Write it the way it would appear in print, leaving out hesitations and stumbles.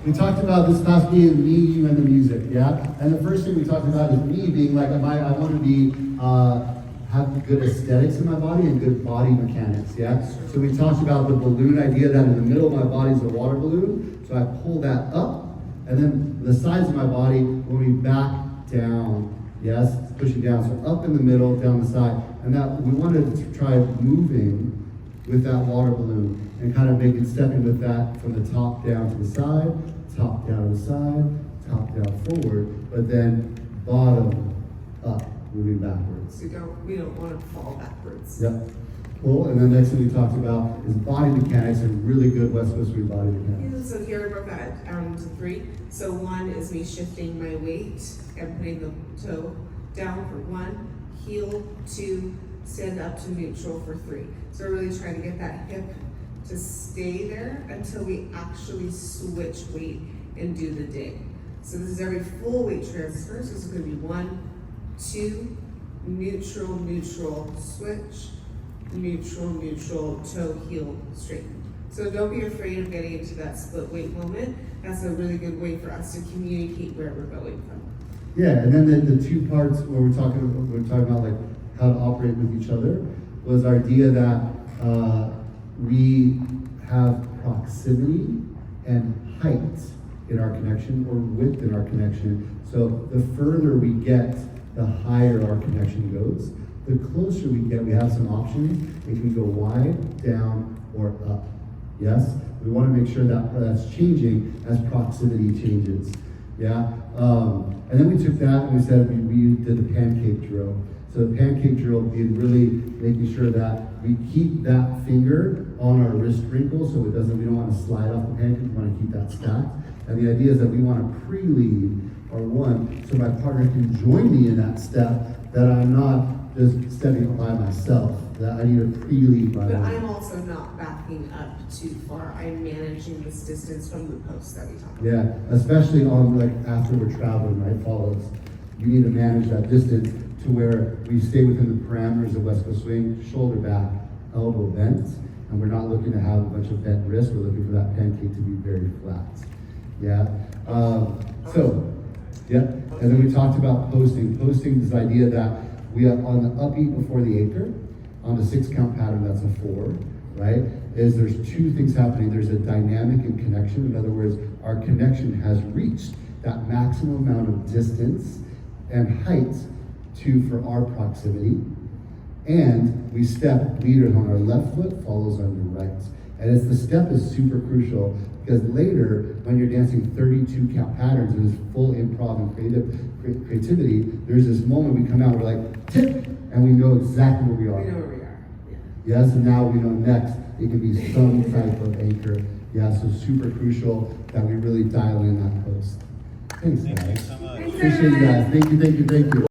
We talked about this class being me, you, and the music, yeah? And the first thing we talked about is me being like, I want to be, have good aesthetics in my body and good body mechanics, yeah? So we talked about the balloon idea that in the middle of my body is a water balloon. So I pull that up, and then the sides of my body will be back down, yes? Pushing down, so up in the middle, down the side. And that we wanted to try moving with that water balloon and kind of make it stepping with that from the top down to the side, top down to the side, top down forward, but then bottom up, moving backwards. We don't want to fall backwards. Yep. Cool. And then next thing we talked about is body mechanics and really good West Coast Swing body mechanics. So here we broke that down into 3. So 1 is me shifting my weight and putting the toe down for 1, heel 2, stand up to neutral for 3. So we're really trying to get that hip to stay there until we actually switch weight and do the dig. So this is every full weight transfer. So this is going to be 1, 2, neutral, neutral, switch, neutral, neutral, toe, heel, straighten. So don't be afraid of getting into that split weight moment. That's a really good way for us to communicate where we're going from. Yeah, and then the 2 parts where we're talking about like how to operate with each other was our idea that we have proximity and height in our connection or width in our connection. So the further we get, the higher our connection goes. The closer we get, we have some options. It can go wide, down, or up. Yes? We want to make sure that that's changing as proximity changes. Yeah? And then we took that and we said we did the pancake drill. So the pancake drill being really making sure that we keep that finger on our wrist wrinkle so we don't want to slide off the pancake, we want to keep that stacked. And the idea is that we want to pre-lead or 1 so my partner can join me in that step, that I'm not just stepping by myself, that I need to pre-lead my But own. I'm also not backing up too far. I'm managing this distance from the post that we talked about. Yeah, especially on like after we're traveling, right, follows. You need to manage that distance to where we stay within the parameters of West Coast Swing, shoulder back, elbow bent, and we're not looking to have a bunch of bent wrists, we're looking for that pancake to be very flat. Yeah, and then we talked about posting. Posting is the idea that we are on the upbeat before the anchor, on the 6-count pattern, that's a 4, right? There's 2 things happening. There's a dynamic in connection. In other words, our connection has reached that maximum amount of distance and height for our proximity. And we step leader on our left foot, follows on your right. And the step is super crucial because later, when you're dancing 32-count patterns and this full improv and creativity, there's this moment we come out, we're like, tip, and we know exactly where we are. We know where we are. Yeah. Yes, and now we know next, it can be some type of anchor. Yeah, so super crucial that we really dial in that post. Thanks, guys. Thank you so much. Appreciate you guys. Thank you.